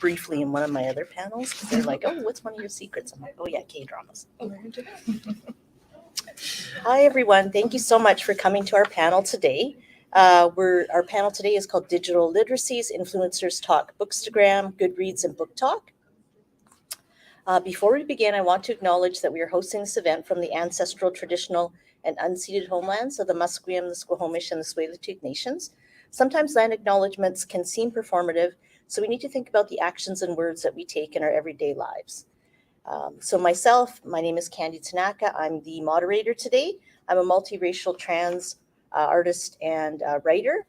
briefly in one of my other panels because they're like, oh, what's one of your secrets? I'm like, oh yeah, K-dramas. Hi, everyone. Thank you so much for coming to our panel today. Our panel today is called Digital Literacies, Influencers Talk Bookstagram, Goodreads, and BookTok. Before we begin, I want to acknowledge that we are hosting this event from the ancestral, traditional, and unceded homelands of the Musqueam, the Squamish, and the Tsleil-Waututh nations. Sometimes land acknowledgements can seem performative, so we need to think about the actions and words that we take in our everyday lives. So myself, my name is Candie Tanaka. I'm the moderator today. I'm a multiracial trans artist and writer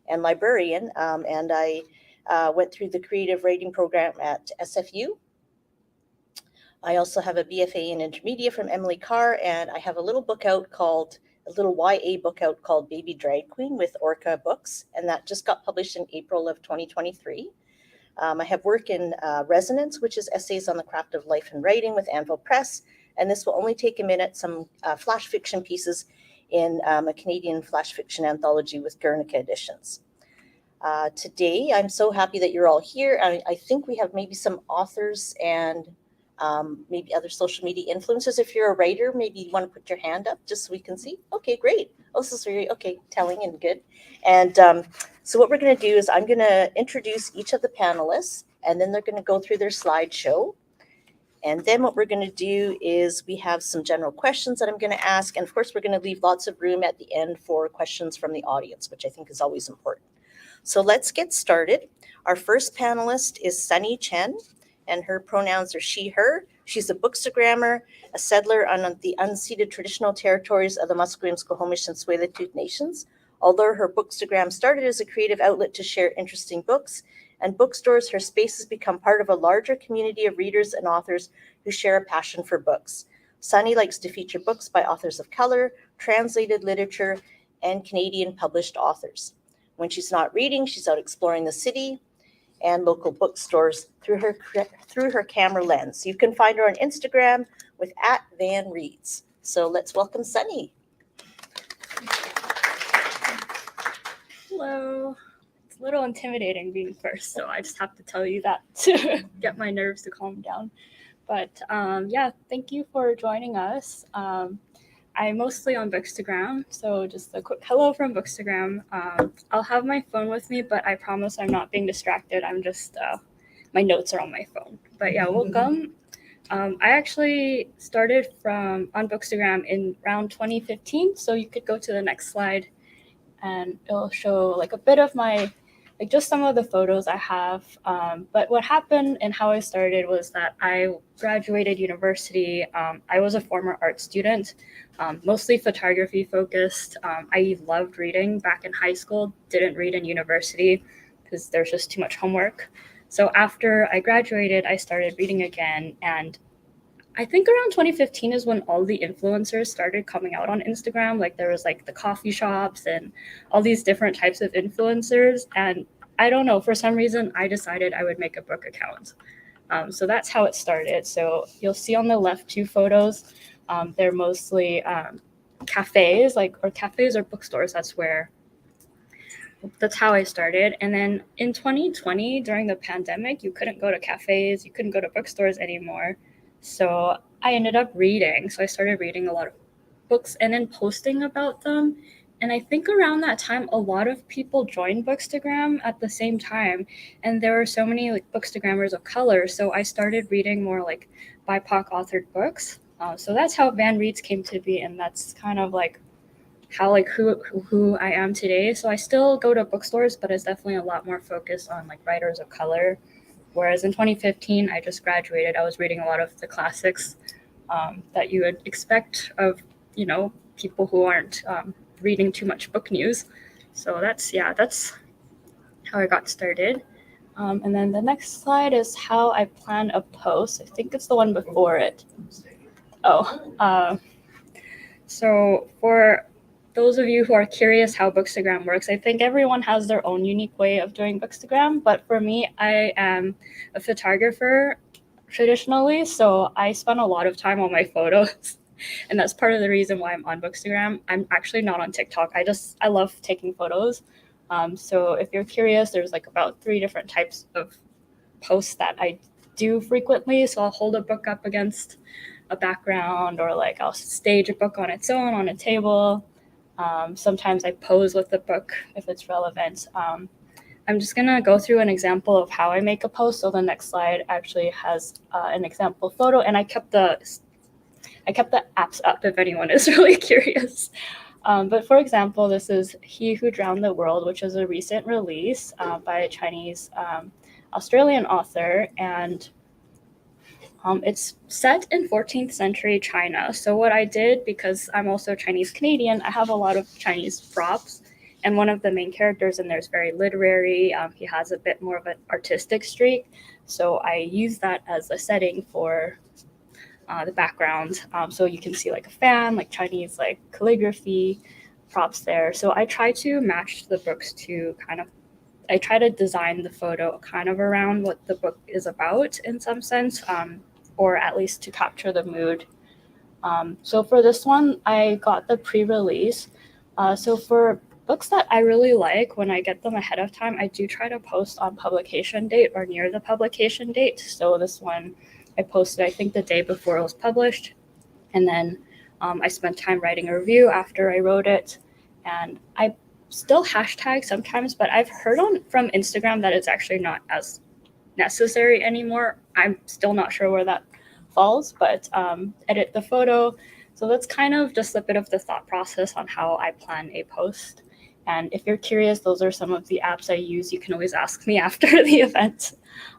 and librarian, and I went through the creative writing program at SFU. I also have a BFA in Intermedia from Emily Carr, and I have a little YA book out called Baby Drag Queen with Orca Books, and that just got published in April of 2023. I have work in Resonance, which is essays on the craft of life and writing with Anvil Press, and this will only take a minute, some flash fiction pieces in a Canadian flash fiction anthology with Guernica Editions. Today, I'm so happy that you're all here. I think we have maybe some authors and maybe other social media influencers. If you're a writer, maybe you want to put your hand up just so we can see. Okay, great. Oh, this is very, telling and good. And so what we're going to do is I'm going to introduce each of the panelists, and then they're going to go through their slideshow. And then what we're going to do is we have some general questions that I'm going to ask. And of course, we're going to leave lots of room at the end for questions from the audience, which I think is always important. So let's get started. Our first panelist is Sunni Chen, and her pronouns are she, her. She's a bookstagrammer, a settler on the unceded traditional territories of the Musqueam, Squamish, and Tsleil-Waututh nations. Although her bookstagram started as a creative outlet to share interesting books and bookstores, her space has become part of a larger community of readers and authors who share a passion for books. Sunni likes to feature books by authors of color, translated literature, and Canadian published authors. When she's not reading, she's out exploring the city and local bookstores through her camera lens. You can find her on Instagram with @VanReads. So let's welcome Sunni. Hello. It's a little intimidating being first, so I just have to tell you that to get my nerves to calm down. But yeah, thank you for joining us. I'm mostly on Bookstagram, so just a quick hello from Bookstagram. I'll have my phone with me, but I promise I'm not being distracted. I'm just, my notes are on my phone. But yeah, welcome. I actually started on Bookstagram in around 2015, so you could go to the next slide and it'll show like a bit of my, like just some of the photos I have. But what happened and how I started was that I graduated university. I was a former art student, mostly photography focused. I loved reading back in high school, didn't read in university because there's just too much homework. So after I graduated, I started reading again. And I think around 2015 is when all the influencers started coming out on Instagram. Like there was like the coffee shops and all these different types of influencers. And I don't know, for some reason, I decided I would make a book account. So that's how it started. So you'll see on the left two photos. They're mostly cafes, or cafes or bookstores. That's how I started. And then in 2020, during the pandemic, you couldn't go to cafes, you couldn't go to bookstores anymore. So I ended up reading. So I started reading a lot of books and then posting about them. And I think around that time, a lot of people joined Bookstagram at the same time. And there were so many Bookstagrammers of color. So I started reading more BIPOC authored books. So that's how Van Reads came to be. And that's kind of how who I am today. So I still go to bookstores, but it's definitely a lot more focused on writers of color. Whereas in 2015, I just graduated. I was reading a lot of the classics that you would expect of, people who aren't reading too much book news. So that's how I got started. And then the next slide is how I plan a post. I think it's the one before it. So for those of you who are curious how Bookstagram works, I think everyone has their own unique way of doing Bookstagram. But for me, I am a photographer traditionally, so I spend a lot of time on my photos. And that's part of the reason why I'm on Bookstagram. I'm actually not on TikTok. I love taking photos. So if you're curious, there's about 3 different types of posts that I do frequently. So I'll hold a book up against a background, or like I'll stage a book on its own on a table. Sometimes I pose with the book if it's relevant. I'm just gonna go through an example of how I make a post. So the next slide actually has an example photo, and I kept the apps up if anyone is really curious. But for example, this is He Who Drowned the World, which is a recent release by a Chinese Australian author, and it's set in 14th century China. So what I did, because I'm also Chinese Canadian, I have a lot of Chinese props. And one of the main characters in there is very literary. He has a bit more of an artistic streak. So I use that as a setting for the background. So you can see like a fan, like Chinese like calligraphy props there. So I try to match the books to I try to design the photo kind of around what the book is about in some sense, or at least to capture the mood. So for this one, I got the pre-release. So for books that I really like, when I get them ahead of time, I do try to post on publication date or near the publication date. So this one I posted, I think, the day before it was published. And then I spent time writing a review after I wrote it. And I still hashtag sometimes, but I've heard from Instagram that it's actually not as necessary anymore. I'm still not sure where that falls, but edit the photo. So that's kind of just a bit of the thought process on how I plan a post. And if you're curious, those are some of the apps I use. You can always ask me after the event.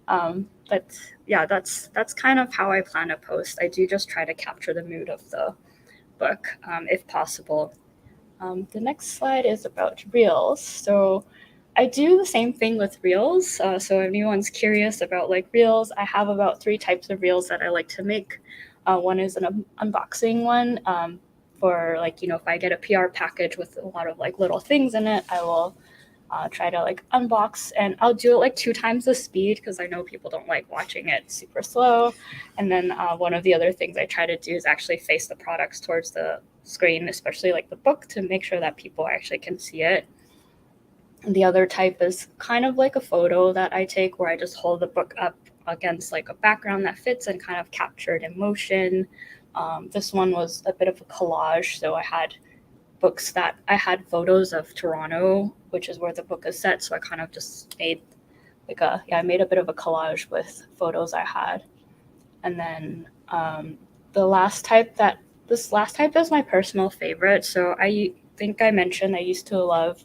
But yeah, that's kind of how I plan a post. I do just try to capture the mood of the book, if possible. The next slide is about Reels. So I do the same thing with Reels. So if anyone's curious about like Reels, I have about 3 types of Reels that I like to make. One is an unboxing one, for like, if I get a PR package with a lot of like little things in it, I will try to like unbox, and I'll do it like 2 times the speed because I know people don't like watching it super slow. And then one of the other things I try to do is actually face the products towards the screen, especially like the book, to make sure that people actually can see it. And the other type is kind of like a photo that I take where I just hold the book up against like a background that fits and kind of captured in motion. This one was a bit of a collage, so I had books that I had photos of Toronto, which is where the book is set. So I kind of just made I made a bit of a collage with photos I had. And then this last type is my personal favorite. So I think I mentioned I used to love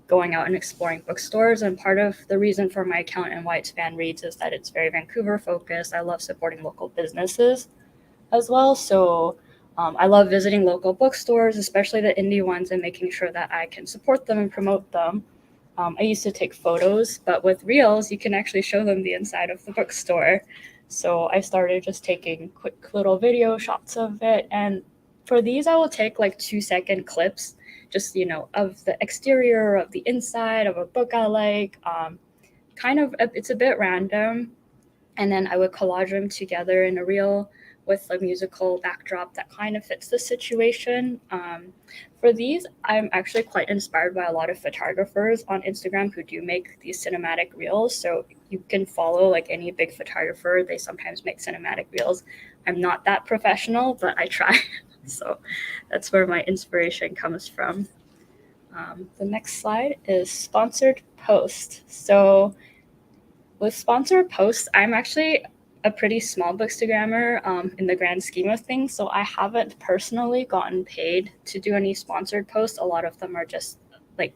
going out and exploring bookstores, and part of the reason for my account and why it's Van Reads is that it's very Vancouver focused. I love supporting local businesses as well. So I love visiting local bookstores, especially the indie ones, and making sure that I can support them and promote them. I used to take photos, but with Reels, you can actually show them the inside of the bookstore. So I started just taking quick little video shots of it. And for these, I will take like 2-second clips, just, of the exterior, of the inside of a book I like. It's a bit random. And then I would collage them together in a reel with a musical backdrop that kind of fits the situation. For these, I'm actually quite inspired by a lot of photographers on Instagram who do make these cinematic reels. So you can follow like any big photographer. They sometimes make cinematic reels. I'm not that professional, but I try. So that's where my inspiration comes from. The next slide is sponsored post. So with sponsored posts, I'm actually a pretty small Bookstagrammer in the grand scheme of things. So I haven't personally gotten paid to do any sponsored posts. A lot of them are just like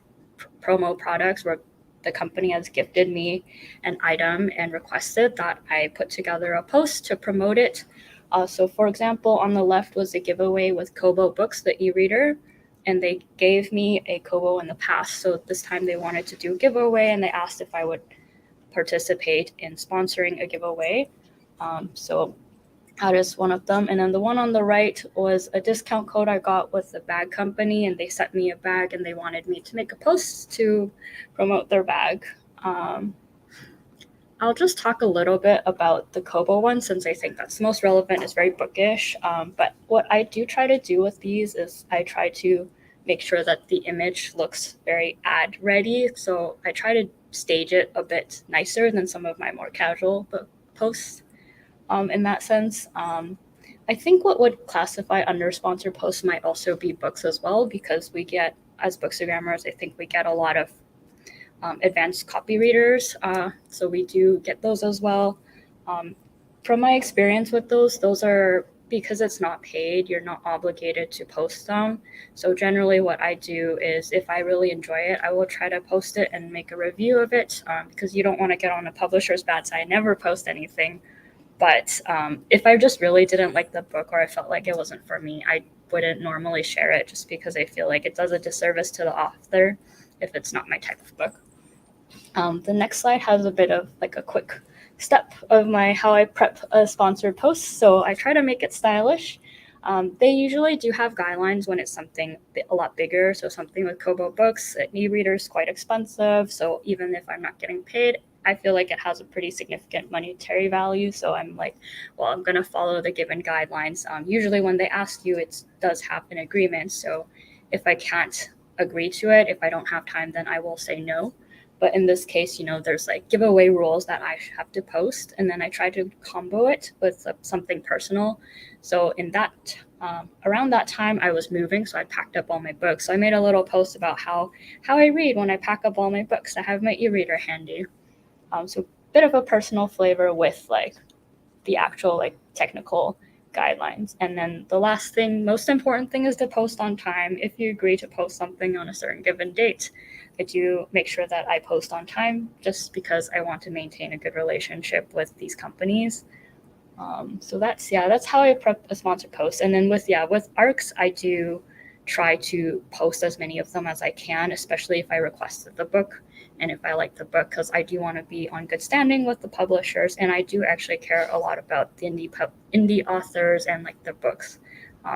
promo products where the company has gifted me an item and requested that I put together a post to promote it. So for example, on the left was a giveaway with Kobo Books, the e-reader, and they gave me a Kobo in the past. So this time they wanted to do a giveaway, and they asked if I would participate in sponsoring a giveaway. So that is one of them. And then the one on the right was a discount code I got with the bag company, and they sent me a bag and they wanted me to make a post to promote their bag. I'll just talk a little bit about the Kobo one since I think that's the most relevant. It's very bookish. But what I do try to do with these is I try to make sure that the image looks very ad ready. So I try to stage it a bit nicer than some of my more casual book posts. In that sense, I think what would classify under sponsored posts might also be books as well, because we get, as Bookstagrammers, I think we get a lot of advanced copy readers, so we do get those as well. From my experience with those are, because it's not paid, you're not obligated to post them. So generally what I do is, if I really enjoy it, I will try to post it and make a review of it, because you don't want to get on a publisher's bad side. I never post anything. But if I just really didn't like the book, or I felt like it wasn't for me, I wouldn't normally share it, just because I feel like it does a disservice to the author if it's not my type of book. The next slide has a bit of like a quick step of how I prep a sponsored post. So I try to make it stylish. They usually do have guidelines when it's something a lot bigger. So something with Kobo books, e-reader is quite expensive. So even if I'm not getting paid, I feel like it has a pretty significant monetary value. So I'm like, well, I'm going to follow the given guidelines. Usually when they ask you, it does have an agreement. So if I can't agree to it, if I don't have time, then I will say no. But in this case, there's like giveaway rules that I have to post, and then I try to combo it with something personal. So in that, around that time, I was moving, so I packed up all my books. So I made a little post about how I read when I pack up all my books. I have my e-reader handy. So a bit of a personal flavor with like the actual like technical guidelines. And then the last thing, most important thing, is to post on time. If you agree to post something on a certain given date, I do make sure that I post on time, just because I want to maintain a good relationship with these companies. So that's how I prep a sponsored post. And then with ARCs, I do try to post as many of them as I can, especially if I requested the book and if I like the book, because I do want to be on good standing with the publishers, and I do actually care a lot about the indie authors and like the books.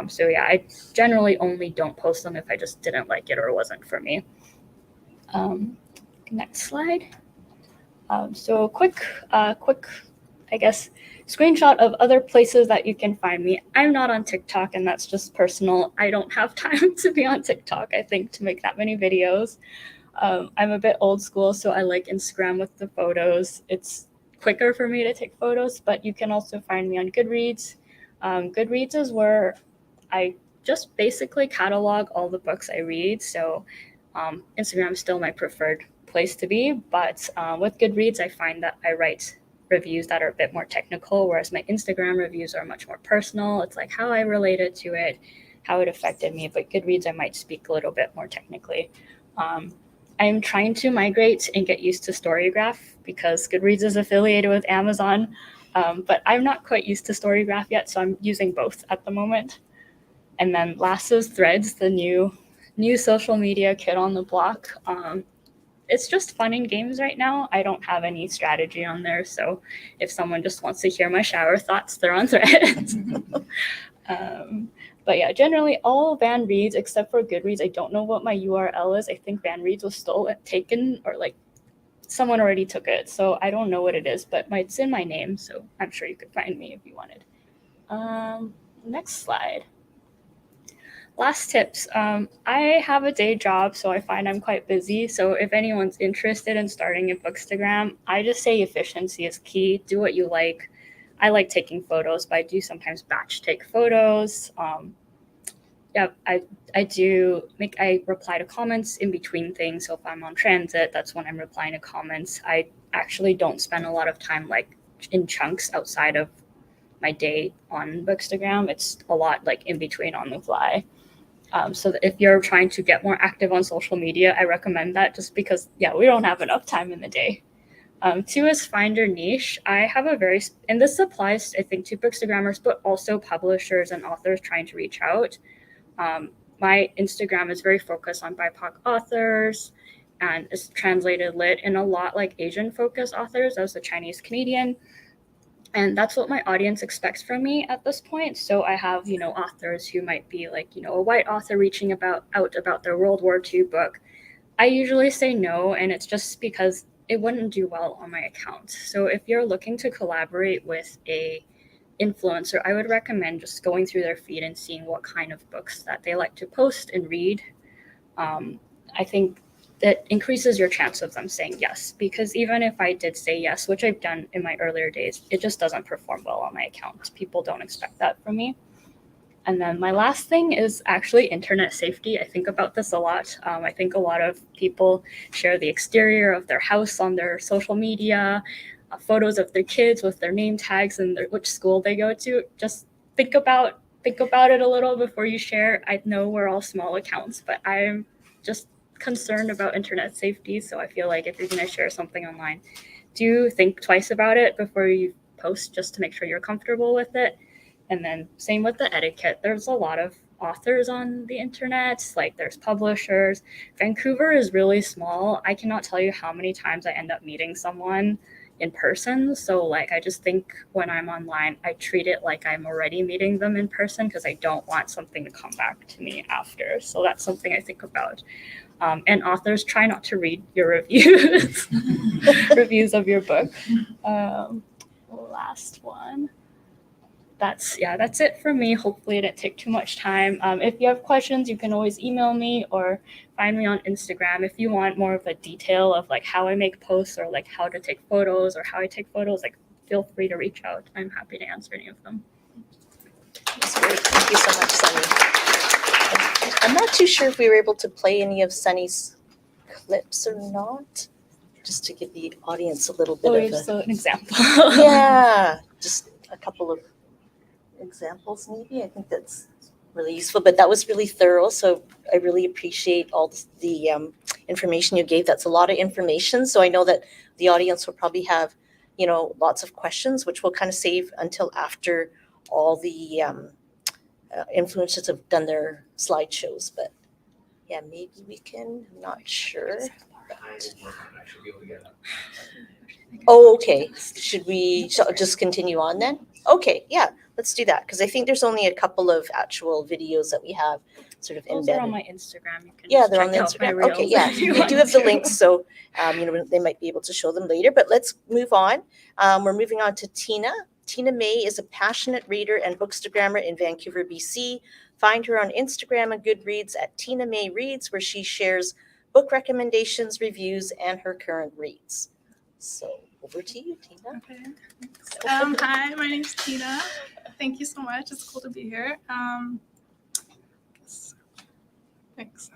So I generally only don't post them if I just didn't like it or it wasn't for me. Next slide. So quick, I guess, screenshot of other places that you can find me. I'm not on TikTok, and that's just personal. I don't have time to be on TikTok, I think, to make that many videos. I'm a bit old school, so I like Instagram with the photos. It's quicker for me to take photos, but you can also find me on Goodreads. Goodreads is where I just basically catalog all the books I read. So Instagram is still my preferred place to be, but with Goodreads, I find that I write reviews that are a bit more technical, whereas my Instagram reviews are much more personal. It's like how I related to it, how it affected me, but Goodreads, I might speak a little bit more technically. I'm trying to migrate and get used to Storygraph, because Goodreads is affiliated with Amazon, but I'm not quite used to Storygraph yet, so I'm using both at the moment. And then last is Threads, the new social media kid on the block. It's just fun and games right now. I don't have any strategy on there, so if someone just wants to hear my shower thoughts, they're on Threads. But yeah, generally all Van Reads except for Goodreads. I don't know what my URL is. I think Van Reads was taken, or like someone already took it, so I don't know what it is, but it's in my name, so I'm sure you could find me if you wanted. Next slide. Last tips. I have a day job, so I find I'm quite busy. So if anyone's interested in starting a Bookstagram, I just say efficiency is key. Do what you like. I like taking photos, but I do sometimes batch take photos. I reply to comments in between things. So if I'm on transit, that's when I'm replying to comments. I actually don't spend a lot of time like in chunks outside of my day on Bookstagram. It's a lot like in between on the fly. So that if you're trying to get more active on social media, I recommend that, just because, we don't have enough time in the day. 2 is find your niche. I have and this applies, I think, to Bookstagrammers, but also publishers and authors trying to reach out. My Instagram is very focused on BIPOC authors, and it's translated lit, and a lot like Asian-focused authors. I was a Chinese Canadian. And that's what my audience expects from me at this point. So I have, authors who might be like, a white author reaching out about their World War II book. I usually say no, and it's just because it wouldn't do well on my account. So if you're looking to collaborate with a influencer, I would recommend just going through their feed and seeing what kind of books that they like to post and read. I think that increases your chance of them saying yes. Because even if I did say yes, which I've done in my earlier days, it just doesn't perform well on my account. People don't expect that from me. And then my last thing is actually internet safety. I think about this a lot. I think a lot of people share the exterior of their house on their social media, photos of their kids with their name tags and which school they go to. Just think about it a little before you share. I know we're all small accounts, but I'm just concerned about internet safety. So I feel like if you're going to share something online, do think twice about it before you post, just to make sure you're comfortable with it. And then same with the etiquette. There's a lot of authors on the internet, like there's publishers. Vancouver is really small. I cannot tell you how many times I end up meeting someone in person. So like I just think when I'm online, I treat it like I'm already meeting them in person because I don't want something to come back to me after. So that's something I think about. And authors, try not to read your reviews, reviews of your book. Last one. That's it for me. Hopefully it didn't take too much time. If you have questions, you can always email me or find me on Instagram. If you want more of a detail of like how I make posts or like how to take photos or how I take photos, like feel free to reach out. I'm happy to answer any of them. That's great. Thank you so much, Sunni. I'm not too sure if we were able to play any of Sunni's clips or not, just to give the audience a little bit of an example. Yeah, just a couple of examples maybe. I think that's really useful, but that was really thorough, so I really appreciate all the information you gave. That's a lot of information, so I know that the audience will probably have lots of questions, which we'll kind of save until after all the influencers have done their slideshows. But yeah, maybe we can, I'm not sure. Oh, okay. Should we just continue on then? Okay, yeah, let's do that, because I think there's only a couple of actual videos that we have sort of Those embedded. are on my Instagram. You can They're on the Instagram. Okay, yeah, we do have the links, so they might be able to show them later. But let's move on. We're moving on to Tina. Tina May is a passionate reader and bookstagrammer in Vancouver, BC. Find her on Instagram and Goodreads at Tina May Reads, where she shares book recommendations, reviews, and her current reads. So over to you, Tina. Okay. Hi, my name's Tina. Thank you so much. It's cool to be here. Thanks.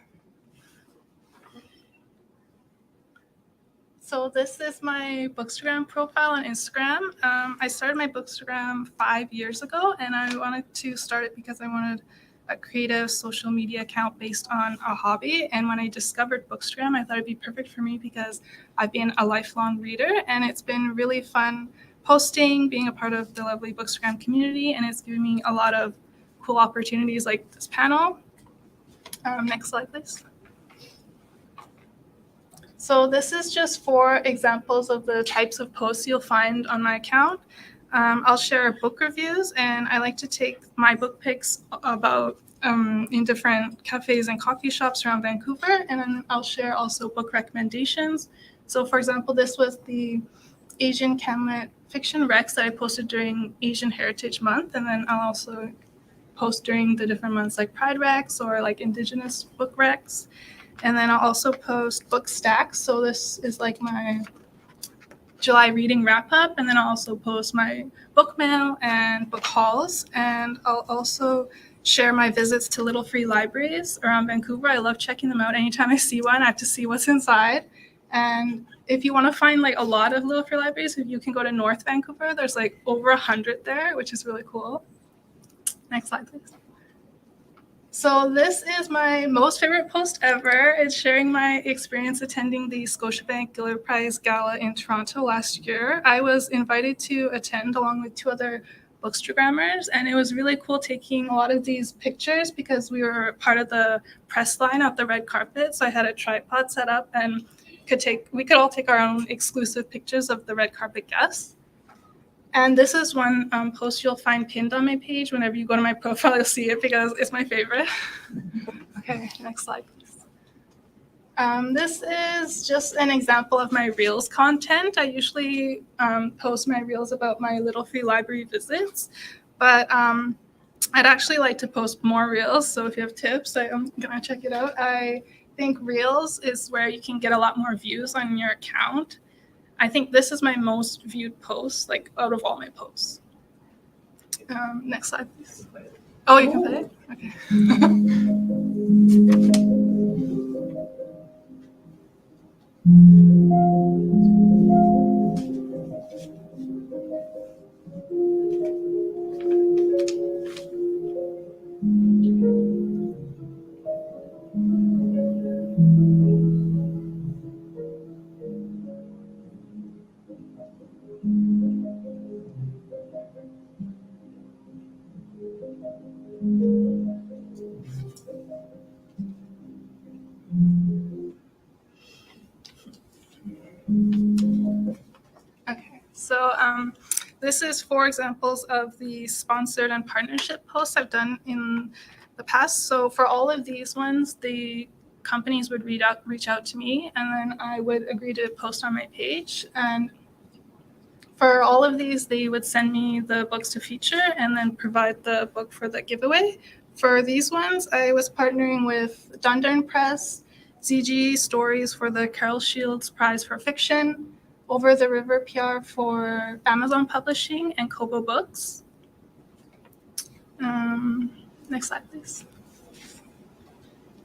So this is my Bookstagram profile on Instagram. I started my Bookstagram 5 years ago, and I wanted to start it because I wanted a creative social media account based on a hobby. And when I discovered Bookstagram, I thought it'd be perfect for me because I've been a lifelong reader, and it's been really fun posting, being a part of the lovely Bookstagram community, and it's given me a lot of cool opportunities like this panel. Next slide, please. So this is just 4 examples of the types of posts you'll find on my account. I'll share book reviews, and I like to take my book picks about in different cafes and coffee shops around Vancouver, and then I'll share also book recommendations. So for example, this was the Asian Camlet fiction recs that I posted during Asian Heritage Month, and then I'll also post during the different months like Pride Recs or like Indigenous book recs. And then I'll also post book stacks. So this is like my July reading wrap up. And then I'll also post my book mail and book hauls. And I'll also share my visits to little free libraries around Vancouver. I love checking them out. Anytime I see one, I have to see what's inside. And if you want to find like a lot of little free libraries, you can go to North Vancouver. There's like over 100 there, which is really cool. Next slide, please. So this is my most favorite post ever. It's sharing my experience attending the Scotiabank Giller Prize Gala in Toronto last year. I was invited to attend along with 2 other bookstagrammers, and it was really cool taking a lot of these pictures because we were part of the press line at the red carpet. So I had a tripod set up, and we could all take our own exclusive pictures of the red carpet guests. And this is one post you'll find pinned on my page. Whenever you go to my profile, you'll see it because it's my favorite. Okay, next slide, please. This is just an example of my Reels content. I usually post my Reels about my little free library visits, but I'd actually like to post more Reels. So if you have tips, I'm gonna check it out. I think Reels is where you can get a lot more views on your account. I think this is my most viewed post, like out of all my posts. Next slide, please. Oh, you can play it? Okay. Okay, so this is 4 examples of the sponsored and partnership posts I've done in the past. So for all of these ones, the companies would reach out to me, and then I would agree to post on my page. And for all of these, they would send me the books to feature and then provide the book for the giveaway. For these ones, I was partnering with Dundurn Press, ZG Stories for the Carol Shields Prize for Fiction, Over the River PR for Amazon Publishing, and Kobo Books. Next slide, please.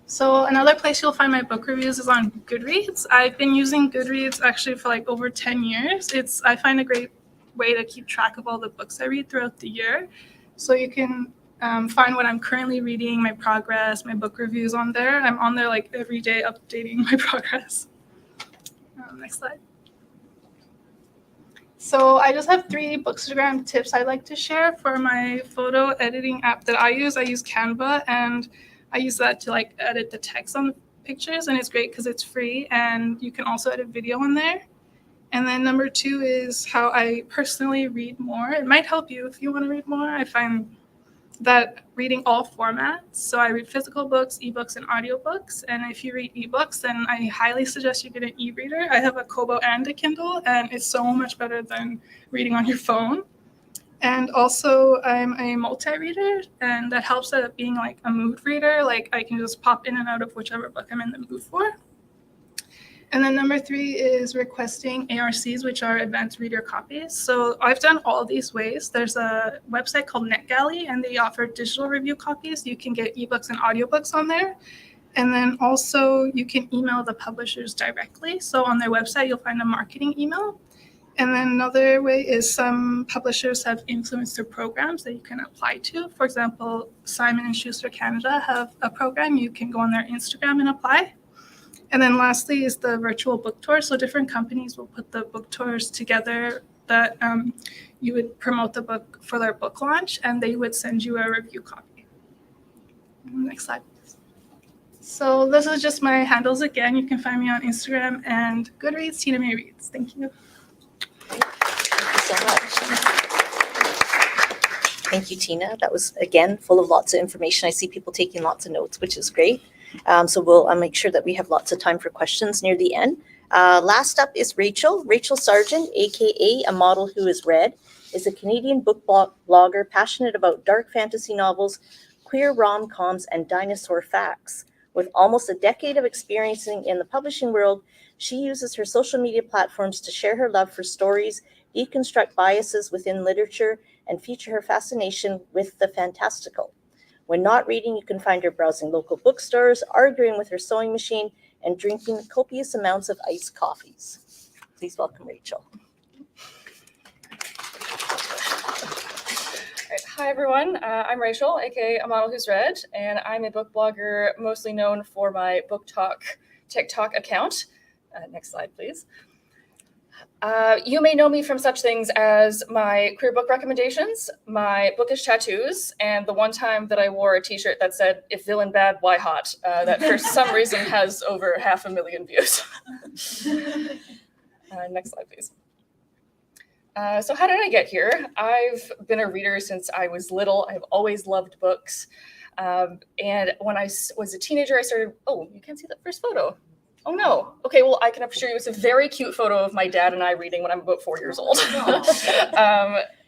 So another place you'll find my book reviews is on Goodreads. I've been using Goodreads actually for like over 10 years. I find a great way to keep track of all the books I read throughout the year. So you can find what I'm currently reading, my progress, my book reviews on there. I'm on there like every day updating my progress. Next slide. So I just have 3 Bookstagram tips I'd like to share for my photo editing app that I use. I use Canva, and I use that to like edit the text on the pictures, and it's great because it's free, and you can also edit video on there. And then number 2 is how I personally read more. It might help you if you want to read more. I find that reading all formats. So I read physical books, ebooks, and audiobooks. And if you read ebooks, then I highly suggest you get an e-reader. I have a Kobo and a Kindle, and it's so much better than reading on your phone. And also, I'm a multi-reader, and that helps at being like a mood reader. Like I can just pop in and out of whichever book I'm in the mood for. And then number 3 is requesting ARCs, which are advanced reader copies. So I've done all these ways. There's a website called NetGalley, and they offer digital review copies. You can get ebooks and audiobooks on there. And then also you can email the publishers directly. So on their website, you'll find a marketing email. And then another way is some publishers have influencer programs that you can apply to. For example, Simon & Schuster Canada have a program. You can go on their Instagram and apply. And then lastly is the virtual book tour. So different companies will put the book tours together that you would promote the book for their book launch, and they would send you a review copy. Next slide. So this is just my handles again. You can find me on Instagram and Goodreads, Tina May Reads. Thank you. Thank you so much. Thank you, Tina. That was, again, full of lots of information. I see people taking lots of notes, which is great. So we'll make sure that we have lots of time for questions near the end. Last up is Rachel. Rachel Sargeant, aka A Model Who Is Read, is a Canadian book blogger passionate about dark fantasy novels, queer rom-coms, and dinosaur facts. With almost a decade of experience in the publishing world, she uses her social media platforms to share her love for stories, deconstruct biases within literature, and feature her fascination with the fantastical. When not reading, you can find her browsing local bookstores, arguing with her sewing machine, and drinking copious amounts of iced coffees. Please welcome Rachel. Hi, everyone. I'm Rachel, aka A Model Who's Read, and I'm a book blogger mostly known for my BookTok TikTok account. Next slide, please. You may know me from such things as my queer book recommendations, my bookish tattoos, and the one time that I wore a t-shirt that said, "If villain bad, why hot?" That for some reason has over 500,000 views. Next slide, please. So how did I get here? I've been a reader since I was little. I've always loved books. And when I was a teenager, I started, oh, you can't see that first photo. Oh no. Okay, well, I can assure you it's a very cute photo of my dad and I reading when I'm about 4 years old.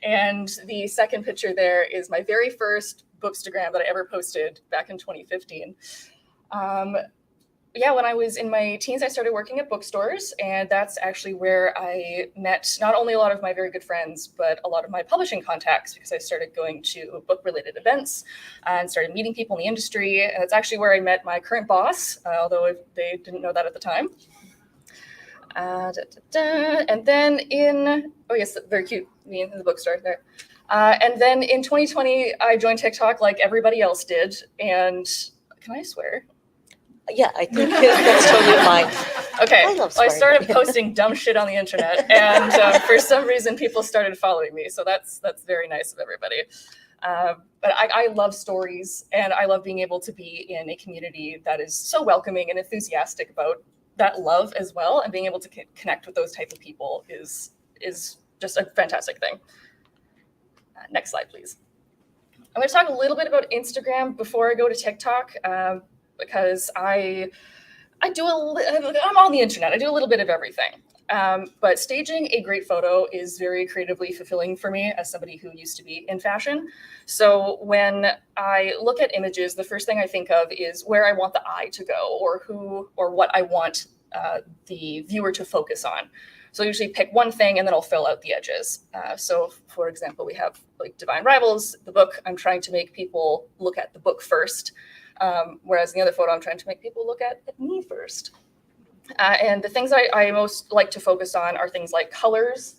And the second picture there is my very first Bookstagram that I ever posted back in 2015. yeah, when I was in my teens, I started working at bookstores, and that's actually where I met not only a lot of my very good friends, but a lot of my publishing contacts, because I started going to book-related events and started meeting people in the industry. And it's actually where I met my current boss, although they didn't know that at the time. And then oh yes, very cute, me in the bookstore there. And then in 2020, I joined TikTok like everybody else did. And can I swear? Yeah, I think that's totally fine. Okay, I love well, I swearing. started posting dumb shit on the internet, and for some reason, people started following me. So that's very nice of everybody. But I love stories, and I love being able to be in a community that is so welcoming and enthusiastic about that love as well, and being able to connect with those type of people is just a fantastic thing. Next slide, please. I'm going to talk a little bit about Instagram before I go to TikTok, because I'm on the internet. I do a little bit of everything. But staging a great photo is very creatively fulfilling for me as somebody who used to be in fashion. So when I look at images, the first thing I think of is where I want the eye to go, or who or what I want the viewer to focus on. So I usually pick one thing and then I'll fill out the edges. So for example, we have like Divine Rivals, the book. I'm trying to make people look at the book first. Whereas in the other photo, I'm trying to make people look at me first. And the things I most like to focus on are things like colors,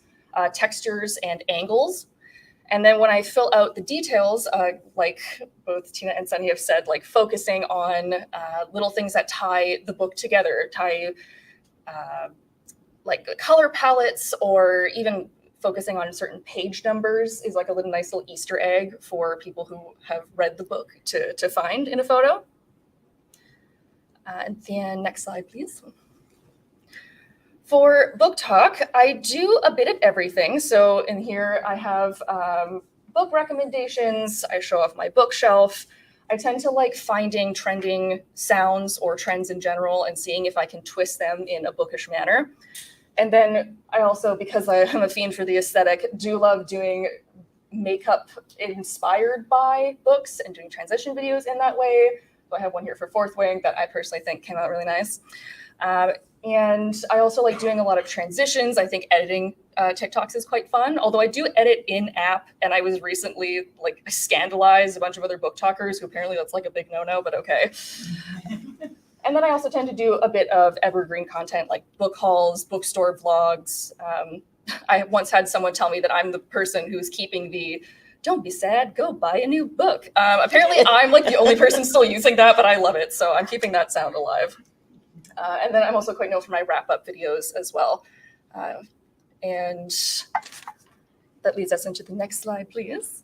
textures, and angles. And then when I fill out the details, like both Tina and Sunni have said, like focusing on little things that tie the book together, like color palettes, or even focusing on certain page numbers is like a nice little Easter egg for people who have read the book to find in a photo. And then next slide, please. For BookTok, I do a bit of everything. So in here I have book recommendations. I show off my bookshelf. I tend to like finding trending sounds or trends in general and seeing if I can twist them in a bookish manner. And then I also, because I'm a fiend for the aesthetic, do love doing makeup inspired by books and doing transition videos in that way. So I have one here for Fourth Wing that I personally think came out really nice. And I also like doing a lot of transitions. I think editing TikToks is quite fun, although I do edit in-app, and I was recently like scandalized a bunch of other BookTokers who apparently that's like a big no-no, but okay. And then I also tend to do a bit of evergreen content like book hauls, bookstore vlogs. I once had someone tell me that I'm the person who's keeping the "don't be sad, go buy a new book." Apparently I'm like the only person still using that, but I love it. So I'm keeping that sound alive. And then I'm also quite known for my wrap-up videos as well. And that leads us into the next slide, please.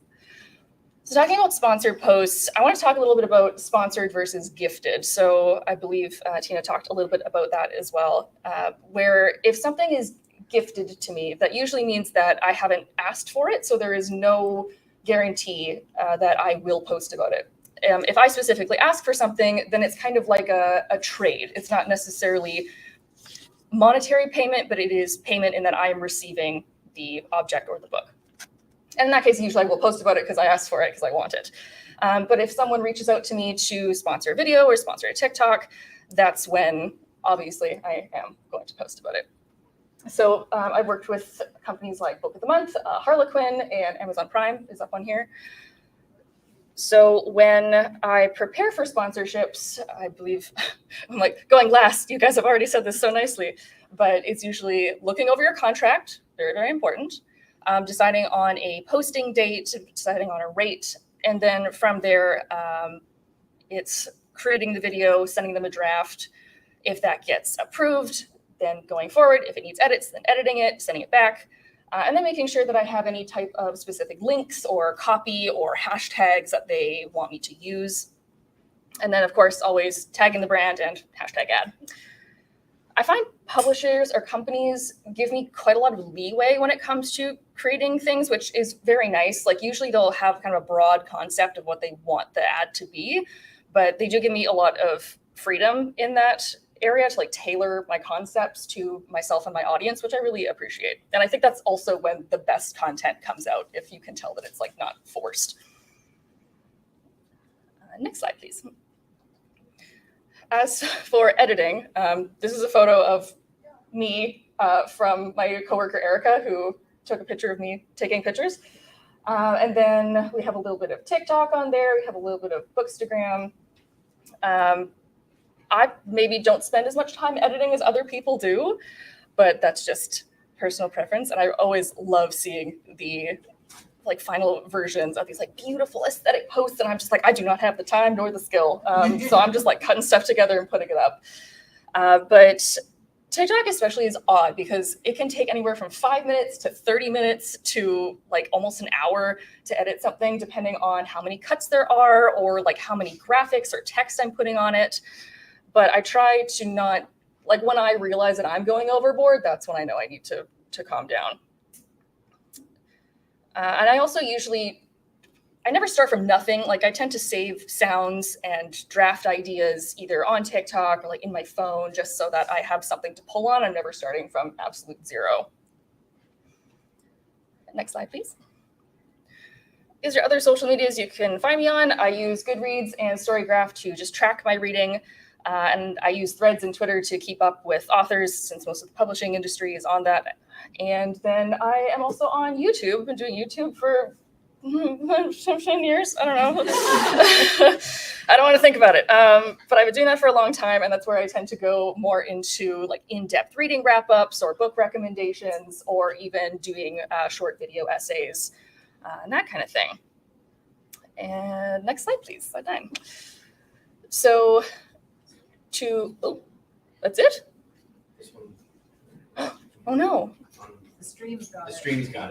So talking about sponsored posts, I want to talk a little bit about sponsored versus gifted. So I believe Tina talked a little bit about that as well, where if something is gifted to me, that usually means that I haven't asked for it. So there is no guarantee that I will post about it. If I specifically ask for something, then it's kind of like a trade. It's not necessarily monetary payment, but it is payment in that I am receiving the object or the book. And in that case, usually I will post about it because I asked for it because I want it. But if someone reaches out to me to sponsor a video or sponsor a TikTok, that's when obviously I am going to post about it. So I've worked with companies like Book of the Month, Harlequin, and Amazon Prime is up on here. So when I prepare for sponsorships, I believe I'm like going last. You guys have already said this so nicely, but it's usually looking over your contract, very, very important. Deciding on a posting date, deciding on a rate, and then from there, it's creating the video, sending them a draft. If that gets approved, then going forward, if it needs edits, then editing it, sending it back, and then making sure that I have any type of specific links or copy or hashtags that they want me to use. And then, of course, always tagging the brand and hashtag ad. I find publishers or companies give me quite a lot of leeway when it comes to creating things, which is very nice. Like usually they'll have kind of a broad concept of what they want the ad to be, but they do give me a lot of freedom in that area to like tailor my concepts to myself and my audience, which I really appreciate. And I think that's also when the best content comes out, if you can tell that it's like not forced. Next slide, please. as for editing, this is a photo of me from my coworker Erica, who took a picture of me taking pictures. And then we have a little bit of TikTok on there. We have a little bit of Bookstagram. I maybe don't spend as much time editing as other people do, but that's just personal preference. And I always love seeing the like final versions of these like beautiful aesthetic posts. And I'm just like, I do not have the time nor the skill. So I'm just like cutting stuff together and putting it up. But TikTok especially is odd because it can take anywhere from 5 minutes to 30 minutes to like almost an hour to edit something, depending on how many cuts there are or like how many graphics or text I'm putting on it. But I try to not, like when I realize that I'm going overboard, that's when I know I need to calm down. And I also I never start from nothing. Like I tend to save sounds and draft ideas either on TikTok or like in my phone, just so that I have something to pull on. I'm never starting from absolute zero. Next slide, please. These are other social medias you can find me on. I use Goodreads and Storygraph to just track my reading. And I use Threads and Twitter to keep up with authors, since most of the publishing industry is on that. And then I am also on YouTube. I've been doing YouTube for 10 years. I don't know. I don't want to think about it. But I've been doing that for a long time, and that's where I tend to go more into like in-depth reading wrap-ups or book recommendations, or even doing short video essays and that kind of thing. And next slide, please. Slide 9. So that's it? Oh no. The stream's got it.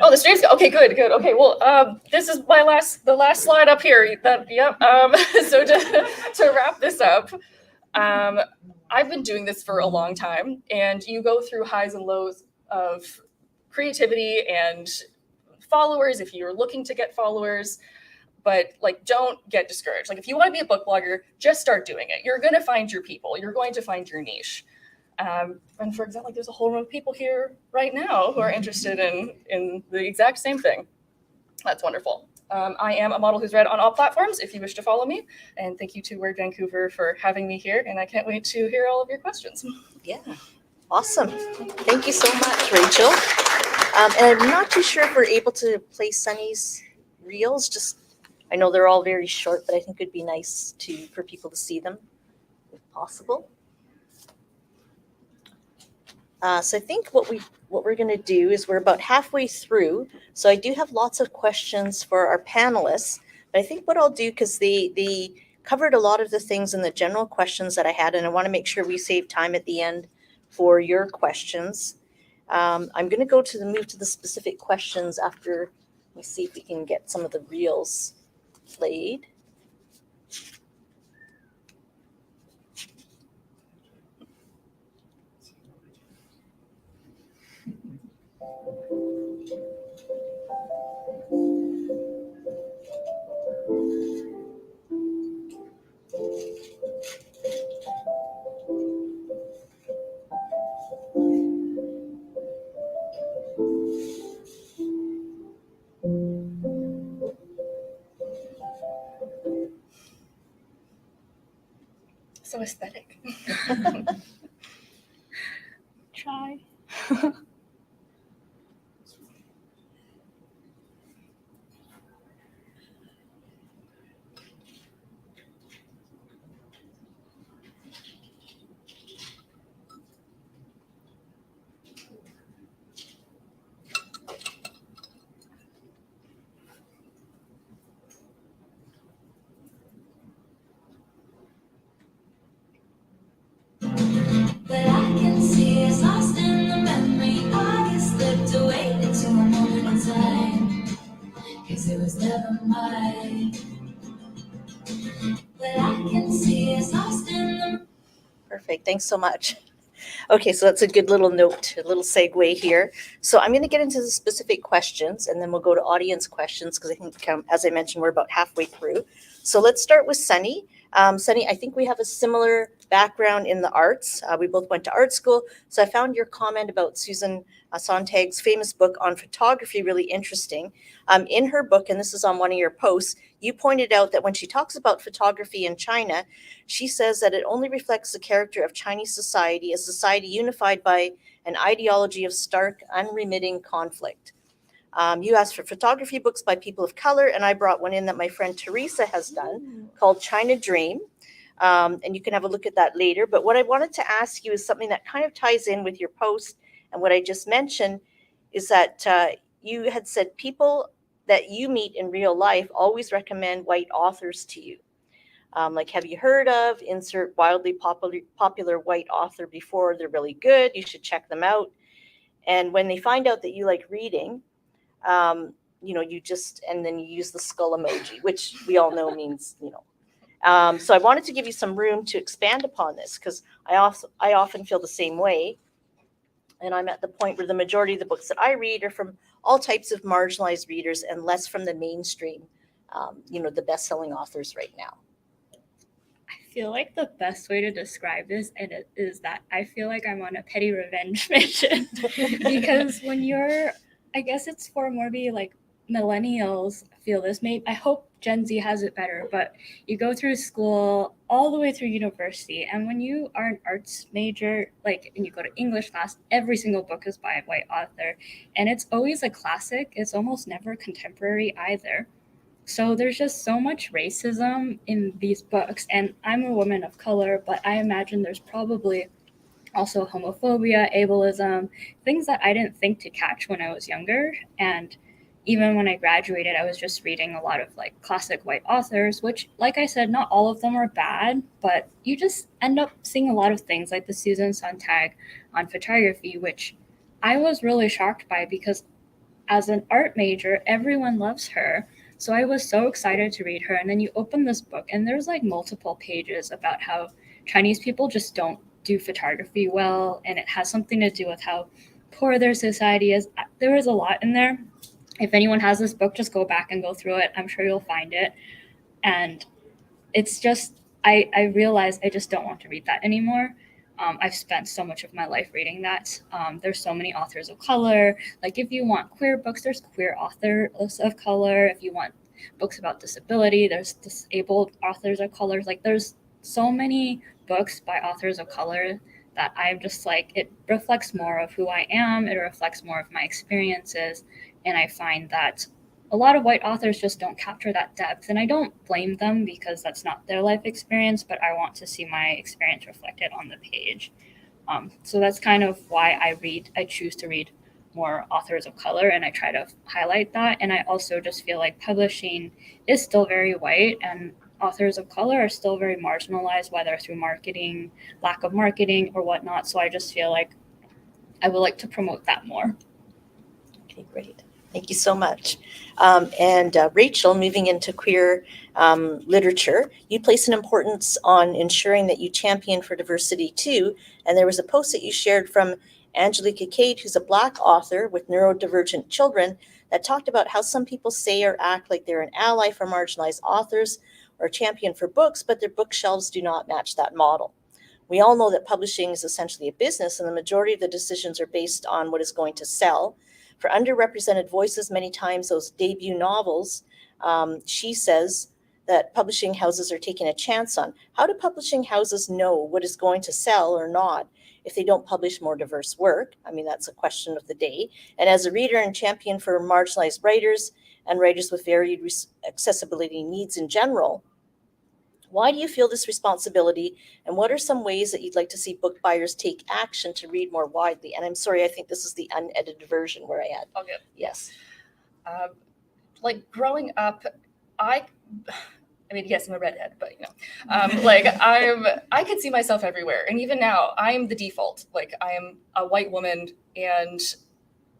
Oh, the stream's got it. Okay, good. Okay, well, this is the last slide up here. So to wrap this up, I've been doing this for a long time, and you go through highs and lows of creativity and followers if you're looking to get followers. But like, don't get discouraged. Like if you want to be a book blogger, just start doing it. You're going to find your people. You're going to find your niche. And for example, like there's a whole room of people here right now who are interested in the exact same thing. That's wonderful. I am a model who's read on all platforms if you wish to follow me. And thank you to Word Vancouver for having me here. And I can't wait to hear all of your questions. Yeah, awesome. Thank you so much, Rachel. And I'm not too sure if we're able to play Sunni's reels. I know they're all very short, but I think it'd be nice for people to see them if possible. So I think what we're going to do is we're about halfway through. So I do have lots of questions for our panelists. But I think what I'll do, because they covered a lot of the things in the general questions that I had, and I want to make sure we save time at the end for your questions. I'm going to move to the specific questions after we see if we can get some of the reels played. So aesthetic. Try. But I can see it's lost in the memory. I get slipped away into a moment in time, 'cause it was never mine. But I can see it's lost in the. Perfect. Thanks so much. Okay, so that's a good little note, a little segue here. So I'm going to get into the specific questions, and then we'll go to audience questions, because I think, as I mentioned, we're about halfway through. So let's start with Sunni. Sunny, I think we have a similar background in the arts. We both went to art school. So I found your comment about Susan Sontag's famous book on photography really interesting. In her book, and this is on one of your posts, you pointed out that when she talks about photography in China, she says that it only reflects the character of Chinese society, a society unified by an ideology of stark, unremitting conflict. You asked for photography books by people of color, and I brought one in that my friend Teresa has done called China Dream. And you can have a look at that later. But what I wanted to ask you is something that kind of ties in with your post and what I just mentioned is that you had said people that you meet in real life always recommend white authors to you. Like, have you heard of insert wildly popular white author before? They're really good. You should check them out. And when they find out that you like reading, you just, and then you use the skull emoji, which we all know means, so I wanted to give you some room to expand upon this because I often feel the same way. And I'm at the point where the majority of the books that I read are from all types of marginalized readers and less from the mainstream, the best-selling authors right now. I feel like the best way to describe this is that I feel like I'm on a petty revenge mission because when you're, I guess it's for more be like millennials feel this. Maybe I hope Gen Z has it better, but you go through school all the way through university, and when you are an arts major, and you go to English class, every single book is by a white author, and it's always a classic. It's almost never contemporary either. So there's just so much racism in these books, and I'm a woman of color, but I imagine there's probably also homophobia, ableism, things that I didn't think to catch when I was younger. And even when I graduated, I was just reading a lot of classic white authors, which, like I said, not all of them are bad, but you just end up seeing a lot of things like the Susan Sontag on photography, which I was really shocked by because as an art major, everyone loves her. So I was so excited to read her. And then you open this book and there's multiple pages about how Chinese people just don't do photography well. And it has something to do with how poor their society is. There was a lot in there. If anyone has this book, just go back and go through it. I'm sure you'll find it. And it's just, I realized I just don't want to read that anymore. I've spent so much of my life reading that. There's so many authors of color. If you want queer books, there's queer authors of color. If you want books about disability, there's disabled authors of color. There's so many books by authors of color that I'm just it reflects more of who I am. It reflects more of my experiences. And I find that a lot of white authors just don't capture that depth. And I don't blame them because that's not their life experience, but I want to see my experience reflected on the page. So that's kind of why I choose to read more authors of color, and I try to highlight that. And I also just feel like publishing is still very white, and authors of color are still very marginalized, whether through marketing, lack of marketing, or whatnot. So I just feel like I would like to promote that more. Okay, great. Thank you so much. And Rachel, moving into queer literature, you place an importance on ensuring that you champion for diversity too. And there was a post that you shared from Angelica Cade, who's a Black author with neurodivergent children, that talked about how some people say or act like they're an ally for marginalized authors or a champion for books, but their bookshelves do not match that model. We all know that publishing is essentially a business, and the majority of the decisions are based on what is going to sell. For underrepresented voices, many times those debut novels, she says that publishing houses are taking a chance on. How do publishing houses know what is going to sell or not if they don't publish more diverse work? I mean, that's a question of the day. And as a reader and champion for marginalized writers and writers with varied accessibility needs in general, why do you feel this responsibility, and what are some ways that you'd like to see book buyers take action to read more widely? And I'm sorry, I think this is the unedited version where I had. Okay. Yes. Growing up, I mean, yes, I'm a redhead, but I could see myself everywhere, and even now, I am the default. I am a white woman, and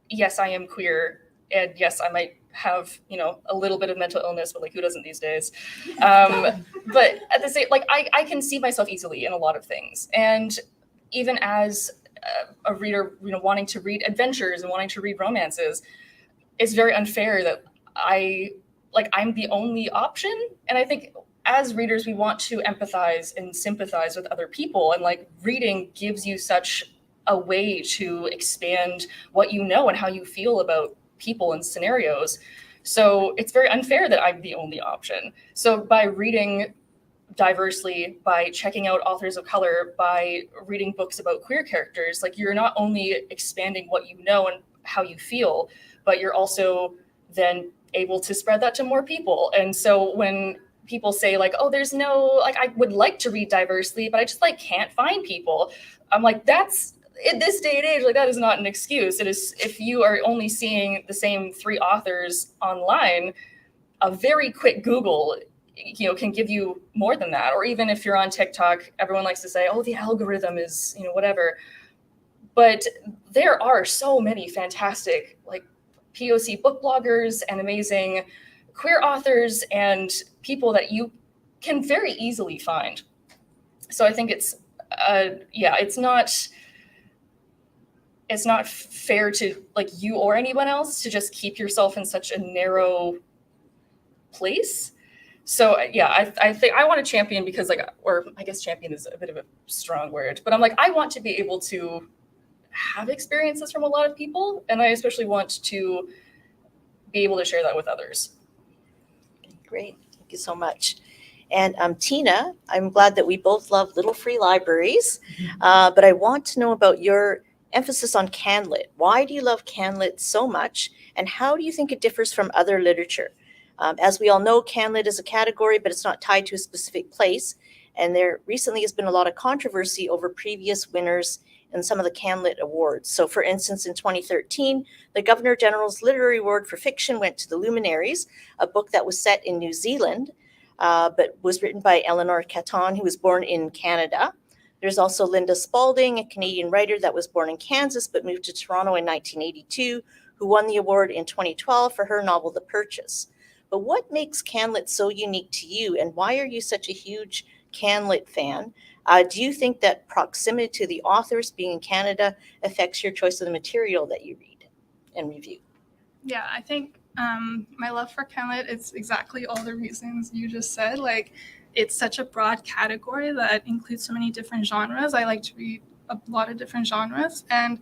yes, I am queer, and yes, I might have a little bit of mental illness, but who doesn't these days? But at the same, I can see myself easily in a lot of things, and even as a reader, wanting to read adventures and wanting to read romances, it's very unfair that I'm the only option. And I think as readers, we want to empathize and sympathize with other people. And like reading gives you such a way to expand what you know and how you feel about people and scenarios. So it's very unfair that I'm the only option. So by reading diversely, by checking out authors of color, by reading books about queer characters, like you're not only expanding what you know and how you feel, but you're also then able to spread that to more people. And so when people say like, oh, there's no, like, I would like to read diversely, but I just like can't find people. I'm like, that's, in this day and age, like that is not an excuse. It is, if you are only seeing the same 3 authors online, a very quick Google, you know, can give you more than that. Or even if you're on TikTok, everyone likes to say, oh, the algorithm is, you know, whatever. But there are so many fantastic like POC book bloggers and amazing queer authors and people that you can very easily find. So I think it's, it's not fair to like you or anyone else to just keep yourself in such a narrow place. So yeah, I think I want to champion because like, or I guess champion is a bit of a strong word, but I'm like, I want to be able to have experiences from a lot of people. And I especially want to be able to share that with others. Great. Thank you so much. And Tina, I'm glad that we both love little free libraries, but I want to know about your emphasis on CanLit. Why do you love CanLit so much, and how do you think it differs from other literature? As we all know, CanLit is a category, but it's not tied to a specific place. And there recently has been a lot of controversy over previous winners in some of the CanLit awards. So for instance, in 2013, the Governor General's Literary Award for Fiction went to The Luminaries, a book that was set in New Zealand, but was written by Eleanor Catton, who was born in Canada. There's also Linda Spalding, a Canadian writer that was born in Kansas but moved to Toronto in 1982, who won the award in 2012 for her novel The Purchase. But what makes CanLit so unique to you, and why are you such a huge CanLit fan? Do you think that proximity to the authors being in Canada affects your choice of the material that you read and review? Yeah, I think my love for CanLit, it's exactly all the reasons you just said. Like, it's such a broad category that includes so many different genres. I like to read a lot of different genres, and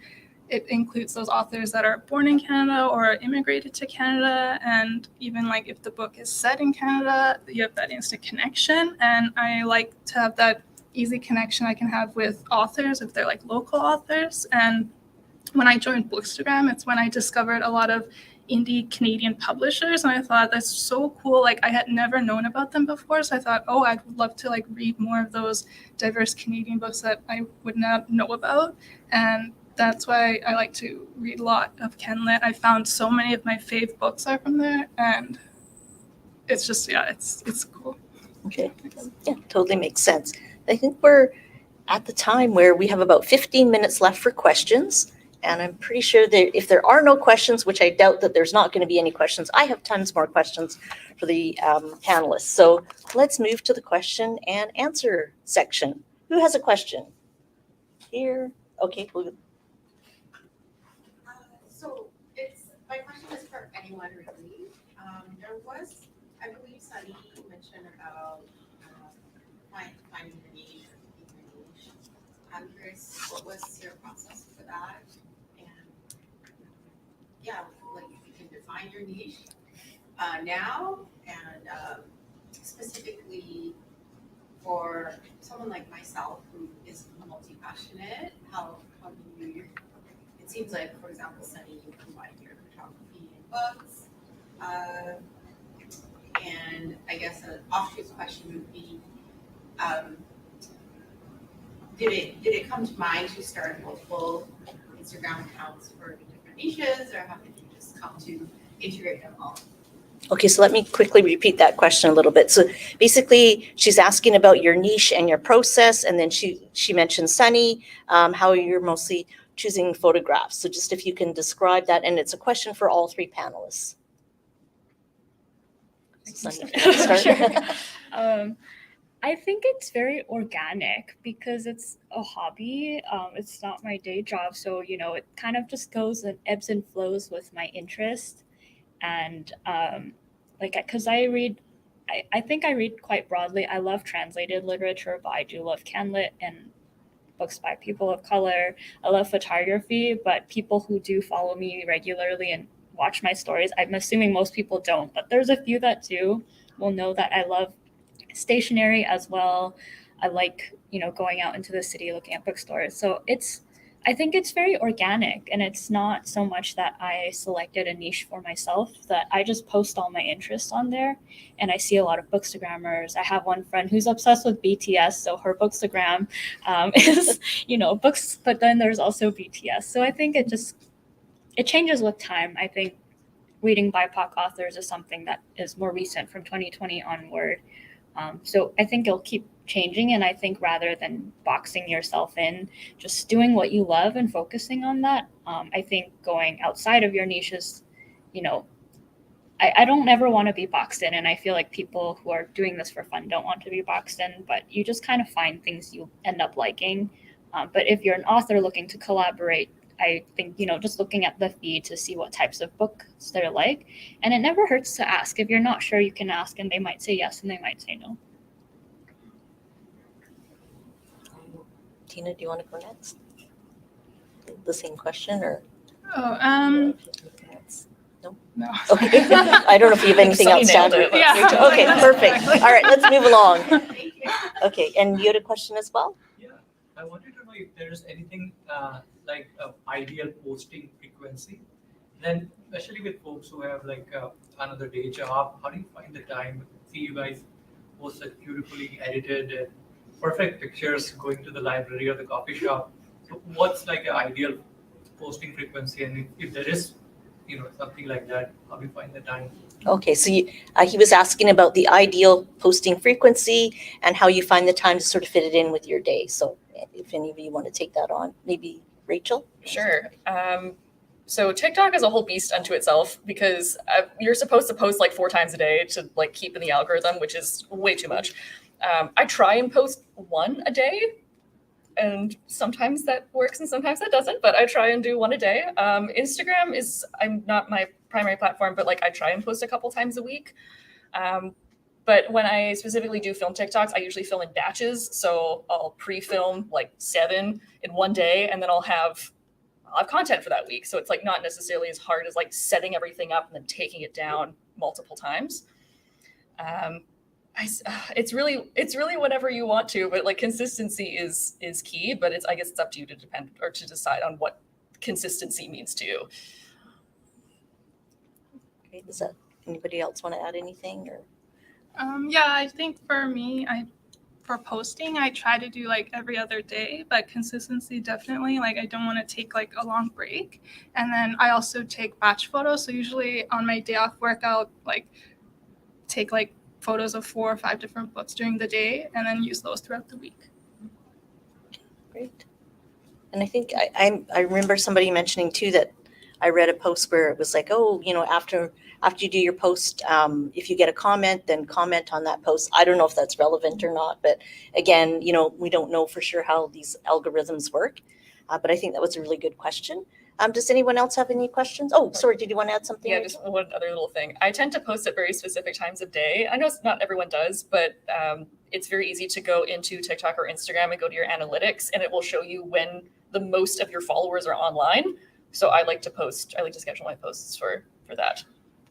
it includes those authors that are born in Canada or immigrated to Canada. And even like if the book is set in Canada, you have that instant connection. And I like to have that easy connection I can have with authors if they're like local authors. And when I joined Bookstagram, it's when I discovered a lot of indie Canadian publishers, and I thought that's so cool. Like, I had never known about them before, so I thought, oh, I'd love to like read more of those diverse Canadian books that I would not know about. And that's why I like to read a lot of CanLit. I found so many of my fave books are from there, and it's just, yeah, it's cool. Okay, yeah, totally makes sense. I think we're at the time where we have about 15 minutes left for questions. And I'm pretty sure that if there are no questions, which I doubt that there's not going to be any questions, I have tons more questions for the panelists. So let's move to the question and answer section. Who has a question? Here. Okay. So my question is for anyone really. There was, I believe, Sunni mentioned about finding your niche or picking your niche. I'm curious, what was your process for that? Yeah, like you can define your niche now, and specifically for someone like myself who is multi-passionate, how do you, it seems like, for example, Sunni, you combine your photography and books, and I guess an offshoot question would be, did it come to mind to start multiple Instagram accounts for niches, or how did you just come to integrate them all? Okay, so let me quickly repeat that question a little bit. So basically, she's asking about your niche and your process, and then she mentioned Sunni, how you're mostly choosing photographs. So just if you can describe that, and it's a question for all 3 panelists. Sunni, start. Sure. I think it's very organic because it's a hobby. It's not my day job. So, you know, it kind of just goes and ebbs and flows with my interest. And because I read I think I read quite broadly. I love translated literature, but I do love CanLit and books by people of color. I love photography, but people who do follow me regularly and watch my stories, I'm assuming most people don't, but there's a few that do, will know that I love stationery as well. I like, going out into the city looking at bookstores. So I think it's very organic, and it's not so much that I selected a niche for myself, that I just post all my interests on there. And I see a lot of Bookstagrammers. I have one friend who's obsessed with BTS, so her Bookstagram is, books, but then there's also BTS. So I think it changes with time. I think reading BIPOC authors is something that is more recent from 2020 onward. So I think it'll keep changing. And I think rather than boxing yourself in, just doing what you love and focusing on that. I think going outside of your niche is, I don't ever want to be boxed in. And I feel like people who are doing this for fun don't want to be boxed in, but you just kind of find things you end up liking. But if you're an author looking to collaborate, I think, just looking at the feed to see what types of books they're like. And it never hurts to ask. If you're not sure, you can ask, and they might say yes and they might say no. Tina, do you want to go next? The same question, or? Oh, no. Okay. I don't know if you have anything Sunni else to nailed add. it. Yeah. Okay, perfect. All right, let's move along. Thank you. Okay, and you had a question as well? Yeah, I wanted to know if there is anything like ideal posting frequency. Then, especially with folks who have like another day job, how do you find the time? See, you guys post such beautifully edited and perfect pictures going to the library or the coffee shop. So, what's like an ideal posting frequency? And if there is, something like that, how do you find the time? Okay, so he was asking about the ideal posting frequency and how you find the time to sort of fit it in with your day. So if any of you want to take that on, maybe Rachel? Sure. So TikTok is a whole beast unto itself, because you're supposed to post like 4 times a day to like keep in the algorithm, which is way too much. I try and post 1 a day, and sometimes that works and sometimes that doesn't, but I try and do 1 a day. Instagram is, I'm not my primary platform, but like I try and post a couple times a week. But when I specifically do film TikToks, I usually film in batches. So I'll pre-film like 7 in 1 day, and then I'll have content for that week. So it's like not necessarily as hard as like setting everything up and then taking it down multiple times. It's really whatever you want to, but like consistency is key. But I guess it's up to you to decide on what consistency means to you. Okay, does that, anybody else want to add anything, or? Yeah, I think for me, for posting, I try to do like every other day, but consistency definitely, like I don't want to take like a long break. And then I also take batch photos. So usually on my day off work, I'll like take like photos of 4 or 5 different books during the day and then use those throughout the week. Great. And I think I remember somebody mentioning too that I read a post where it was like, oh, after you do your post, if you get a comment, then comment on that post. I don't know if that's relevant or not, but again, we don't know for sure how these algorithms work. But I think that was a really good question. Does anyone else have any questions? Oh, sorry, did you want to add something? Yeah, just one other little thing. I tend to post at very specific times of day. I know not everyone does, but it's very easy to go into TikTok or Instagram and go to your analytics, and it will show you when the most of your followers are online. So I like to schedule my posts for that.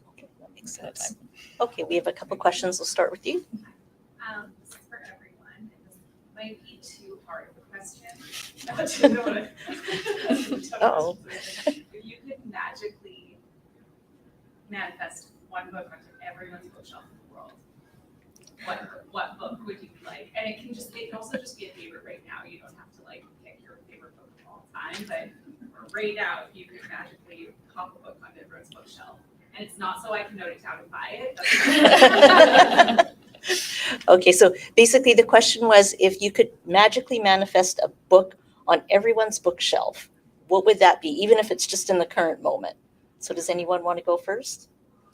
Okay, that makes sense. Okay, we have a couple questions. We'll start with you. For everyone, this might be too hard of a question. Uh-oh. If you could magically manifest one book onto everyone's bookshelf in the world, what book would you like? And it can also just be a favorite right now. You don't have to like pick your favorite book of all time, but right now, if you could magically pop a book onto everyone's bookshelf, and it's not so I can note it down and buy it. Okay, so basically the question was, if you could magically manifest a book on everyone's bookshelf, what would that be, even if it's just in the current moment? So does anyone want to go first?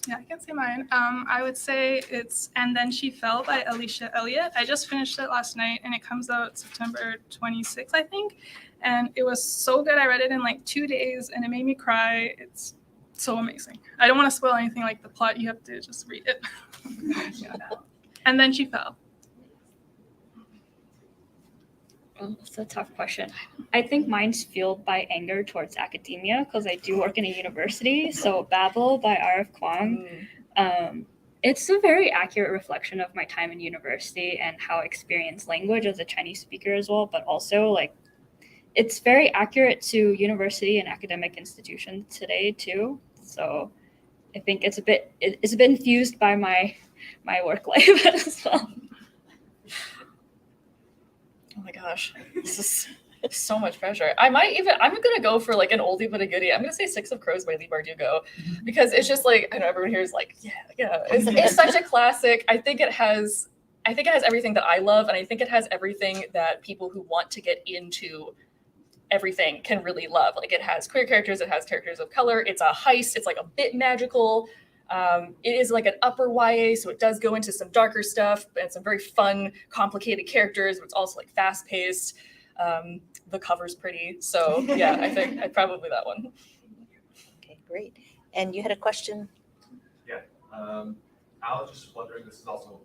Yeah, I can say mine. I would say it's And Then She Fell by Alicia Elliott. I just finished it last night, and it comes out September 26th, I think. And it was so good. I read it in like 2 days, and it made me cry. It's so amazing. I don't want to spoil anything like the plot. You have to just read it. Yeah. And then she fell. Well, it's a tough question. I think mine's fueled by anger towards academia because I do work in a university. So Babel by R.F. Kuang, it's a very accurate reflection of my time in university and how I experienced language as a Chinese speaker as well, but also like it's very accurate to university and academic institutions today too. So I think it's a bit infused by my work life as well. Oh my gosh, this is so much pressure. I'm gonna go for like an oldie but a goodie. I'm gonna say Six of Crows by Lee Bardugo because it's just like, I know everyone here is like, yeah. It's such a classic. I think it has everything that I love, and I think it has everything that people who want to get into everything can really love. Like it has queer characters, it has characters of color, it's a heist, it's like a bit magical. It is like an upper YA, so it does go into some darker stuff and some very fun, complicated characters, but it's also like fast paced. The cover's pretty. So yeah, I think probably that one. Okay, great. And you had a question? Yeah. I was just wondering, this is also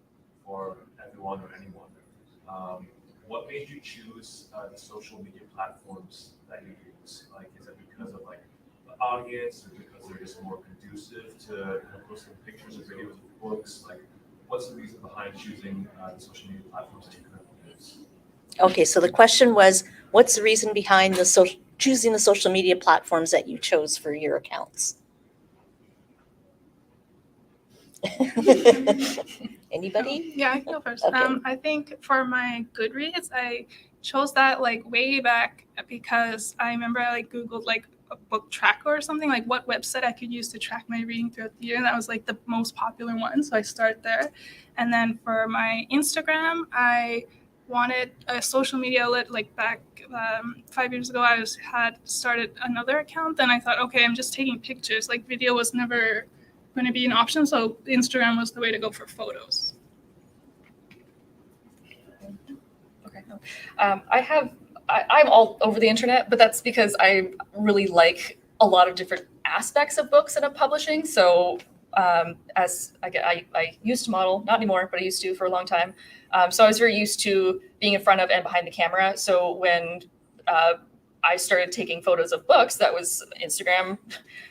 for everyone or anyone. What made you choose the social media platforms that you use? Like, is it because of like the audience, or because they're just more conducive to posting pictures or videos of books? Like, what's the reason behind choosing the social media platforms that you currently use? Okay, so the question was, what's the reason behind choosing the social media platforms that you chose for your accounts? Anybody? Yeah, I can go first. Okay. I think for my Goodreads, I chose that like way back because I remember I like Googled like a book tracker or something, like what website I could use to track my reading throughout the year. And that was like the most popular one. So I started there. And then for my Instagram, I wanted a social media outlet. Like back 5 years ago, I had started another account. And I thought, okay, I'm just taking pictures. Like video was never going to be an option. So Instagram was the way to go for photos. Okay. I'm all over the internet, but that's because I really like a lot of different aspects of books and of publishing. So as I used to model, not anymore, but I used to for a long time. So I was very used to being in front of and behind the camera. So when I started taking photos of books, that was Instagram.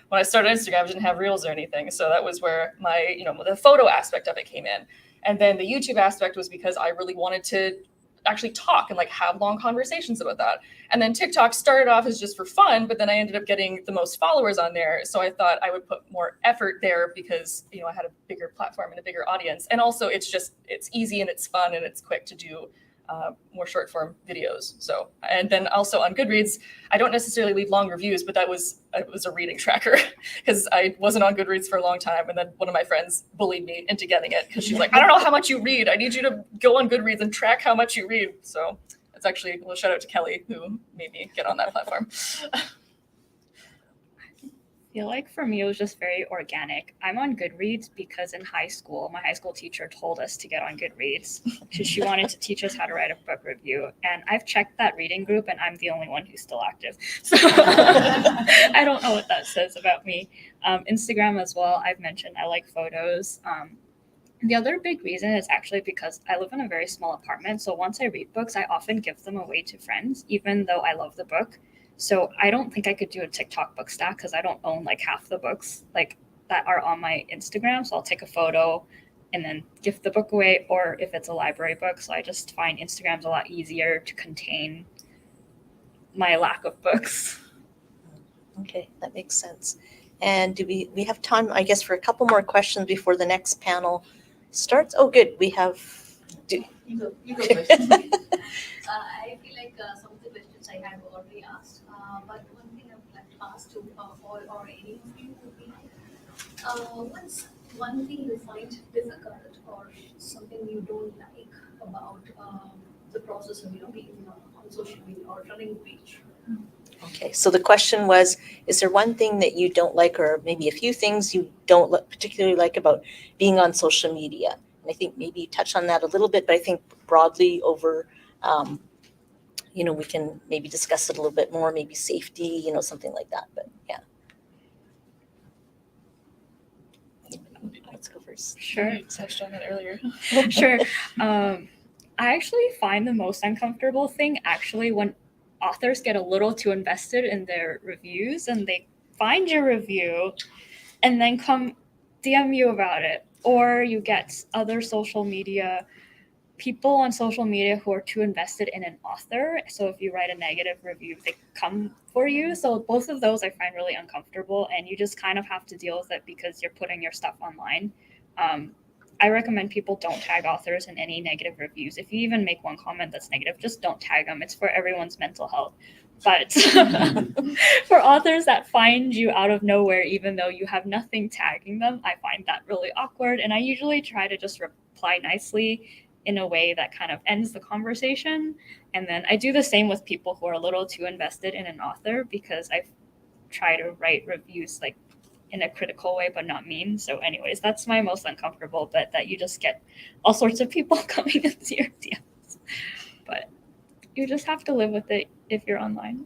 When I started Instagram, I didn't have Reels or anything. So that was where my, the photo aspect of it came in. And then the YouTube aspect was because I really wanted to actually talk and like have long conversations about that. And then TikTok started off as just for fun, but then I ended up getting the most followers on there. So I thought I would put more effort there because, I had a bigger platform and a bigger audience. And also it's easy and it's fun and it's quick to do more short form videos. So, and then also on Goodreads, I don't necessarily leave long reviews, but it was a reading tracker because I wasn't on Goodreads for a long time. And then one of my friends bullied me into getting it because she's like, I don't know how much you read. I need you to go on Goodreads and track how much you read. So it's actually a little shout out to Kelly who made me get on that platform. I feel like for me, it was just very organic. I'm on Goodreads because in high school, my high school teacher told us to get on Goodreads. She wanted to teach us how to write a book review. And I've checked that reading group and I'm the only one who's still active. So I don't know what that says about me. Instagram as well, I've mentioned I like photos. The other big reason is actually because I live in a very small apartment. So once I read books, I often give them away to friends, even though I love the book. So I don't think I could do a TikTok book stack because I don't own like half the books like that are on my Instagram. So I'll take a photo and then give the book away, or if it's a library book. So I just find Instagram's a lot easier to contain my lack of books. Okay, that makes sense. And do we have time, I guess, for a couple more questions before the next panel starts? Oh, good. We have. You go first. I feel like some of the questions I had were already asked, but one thing I would like to ask to all or any of you would be, what's one thing you find difficult or something you don't like about the process of being on social media or running a page? Okay, so the question was, is there one thing that you don't like, or maybe a few things you don't particularly like about being on social media? And I think maybe you touched on that a little bit, but I think broadly over, we can maybe discuss it a little bit more, maybe safety, something like that, but yeah. Let's go for authors? Sure. You touched on that earlier. Sure. I actually find the most uncomfortable thing actually when authors get a little too invested in their reviews and they find your review and then come DM you about it. Or you get other social media people on social media who are too invested in an author. So if you write a negative review, they come for you. So both of those I find really uncomfortable, and you just kind of have to deal with it because you're putting your stuff online. I recommend people don't tag authors in any negative reviews. If you even make one comment that's negative, just don't tag them. It's for everyone's mental health. But for authors that find you out of nowhere, even though you have nothing tagging them, I find that really awkward. And I usually try to just reply nicely in a way that kind of ends the conversation. And then I do the same with people who are a little too invested in an author, because I try to write reviews like in a critical way, but not mean. So anyways, that's my most uncomfortable, but that you just get all sorts of people coming into your DMs. But you just have to live with it if you're online.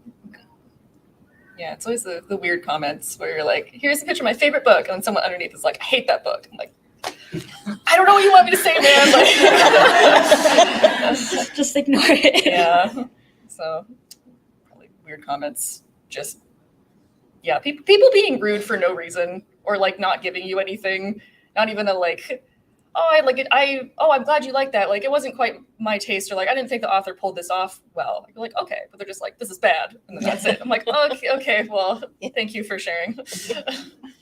Yeah, it's always the weird comments where you're like, here's a picture of my favorite book, and then someone underneath is like, I hate that book. I'm like, I don't know what you want me to say, man. Like, just ignore it. Yeah. So probably weird comments. Just people being rude for no reason, or like not giving you anything, not even a like, oh, I like it. I'm glad you like that. Like, it wasn't quite my taste, or like, I didn't think the author pulled this off well. You're like, okay, but they're just like, this is bad, and then that's it. I'm like, okay, well, thank you for sharing.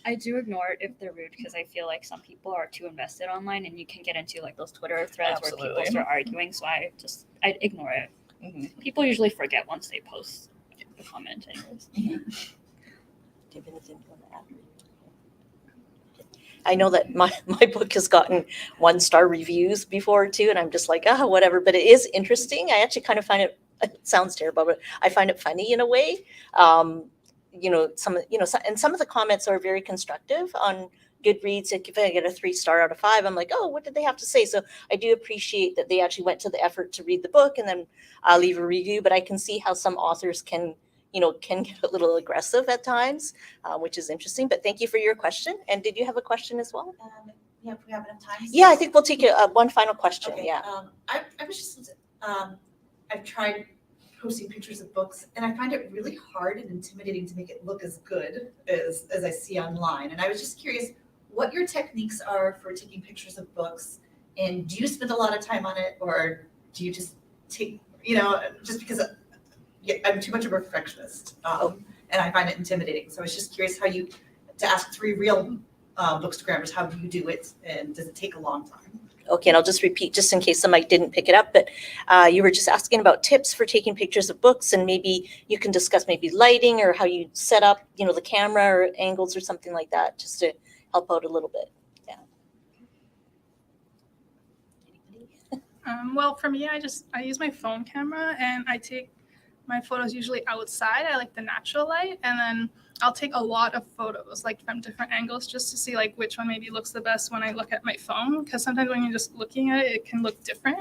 I do ignore it if they're rude, because I feel like some people are too invested online, and you can get into like those Twitter threads where people start arguing. So I ignore it. Mm-hmm. People usually forget once they post the comment, anyways. Do you have anything you want to add? I know that my book has gotten 1-star reviews before too, and I'm just like, whatever. But it is interesting. I actually kind of find it sounds terrible, but I find it funny in a way. Some of the comments are very constructive on Goodreads. If I get a 3-star out of 5, I'm like, what did they have to say? So I do appreciate that they actually went to the effort to read the book and then leave a review. But I can see how some authors can get a little aggressive at times, which is interesting. But thank you for your question. And did you have a question as well? Yeah, if we have enough time. Yeah, I think we'll take one final question. Okay. Yeah. I was just, I've tried posting pictures of books, and I find it really hard and intimidating to make it look as good as I see online. And I was just curious what your techniques are for taking pictures of books, and do you spend a lot of time on it, or do you just take, just because I'm too much of a perfectionist, and I find it intimidating. So I was just curious to ask 3 real bookstagrammers, how do you do it, and does it take a long time? Okay, and I'll just repeat just in case somebody didn't pick it up, but you were just asking about tips for taking pictures of books, and maybe you can discuss maybe lighting or how you set up, the camera or angles or something like that, just to help out a little bit. Yeah. Well, for me, I use my phone camera, and I take my photos usually outside. I like the natural light, and then I'll take a lot of photos like from different angles just to see like which one maybe looks the best when I look at my phone, because sometimes when you're just looking at it, it can look different.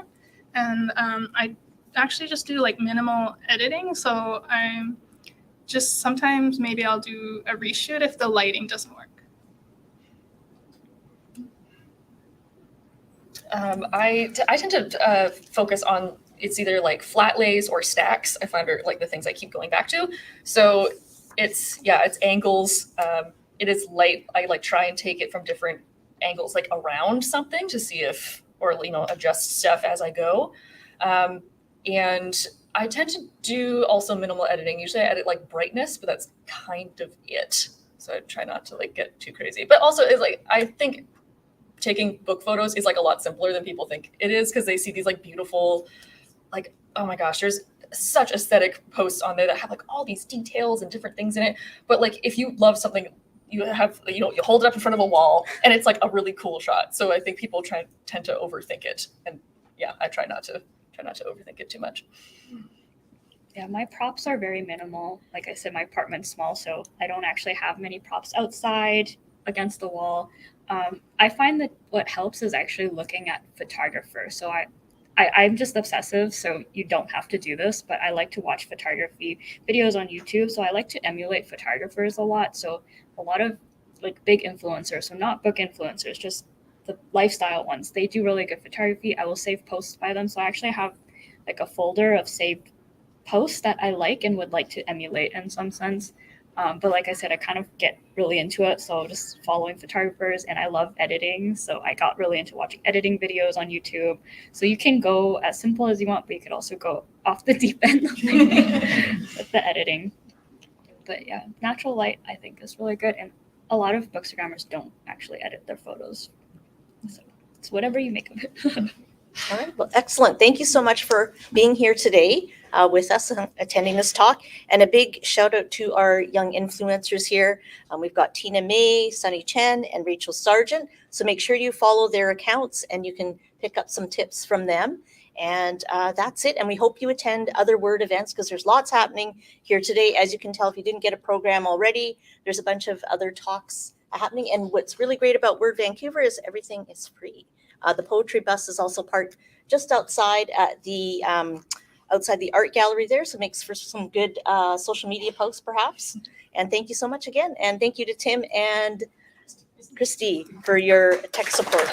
And I actually just do like minimal editing, so I'm just sometimes maybe I'll do a reshoot if the lighting doesn't work. I tend to focus on, it's either like flat lays or stacks. I find are like the things I keep going back to. So it's angles. It is light. I like try and take it from different angles, like around something to see if, or adjust stuff as I go. And I tend to do also minimal editing. Usually I edit like brightness, but that's kind of it. So I try not to like get too crazy. But also it's like, I think taking book photos is like a lot simpler than people think it is, because they see these like beautiful, like, oh my gosh, there's such aesthetic posts on there that have like all these details and different things in it. But like, if you love something, you have, you hold it up in front of a wall and it's like a really cool shot. So I think people tend to overthink it. And yeah, I try not to overthink it too much. Yeah, my props are very minimal. Like I said, my apartment's small, so I don't actually have many props outside against the wall. I find that what helps is actually looking at photographers. So I'm just obsessive, so you don't have to do this, but I like to watch photography videos on YouTube. So I like to emulate photographers a lot. So a lot of like big influencers, so not book influencers, just the lifestyle ones, they do really good photography. I will save posts by them. So I actually have like a folder of saved posts that I like and would like to emulate in some sense. But like I said, I kind of get really into it. So just following photographers, and I love editing. So I got really into watching editing videos on YouTube. So you can go as simple as you want, but you could also go off the deep end with the editing. But yeah, natural light I think is really good. And a lot of Bookstagrammers don't actually edit their photos. So it's whatever you make of it. All right, well, excellent. Thank you so much for being here today with us and attending this talk. And a big shout out to our young influencers here. We've got Tina May, Sunni Chen, and Rachel Sargeant. So make sure you follow their accounts and you can pick up some tips from them. And that's it. And we hope you attend other Word events because there's lots happening here today. As you can tell, if you didn't get a program already, there's a bunch of other talks happening. And what's really great about Word Vancouver is everything is free. The poetry bus is also parked just outside at the art gallery there, so it makes for some good social media posts perhaps. And thank you so much again. And thank you to Tim and Christy for your tech support.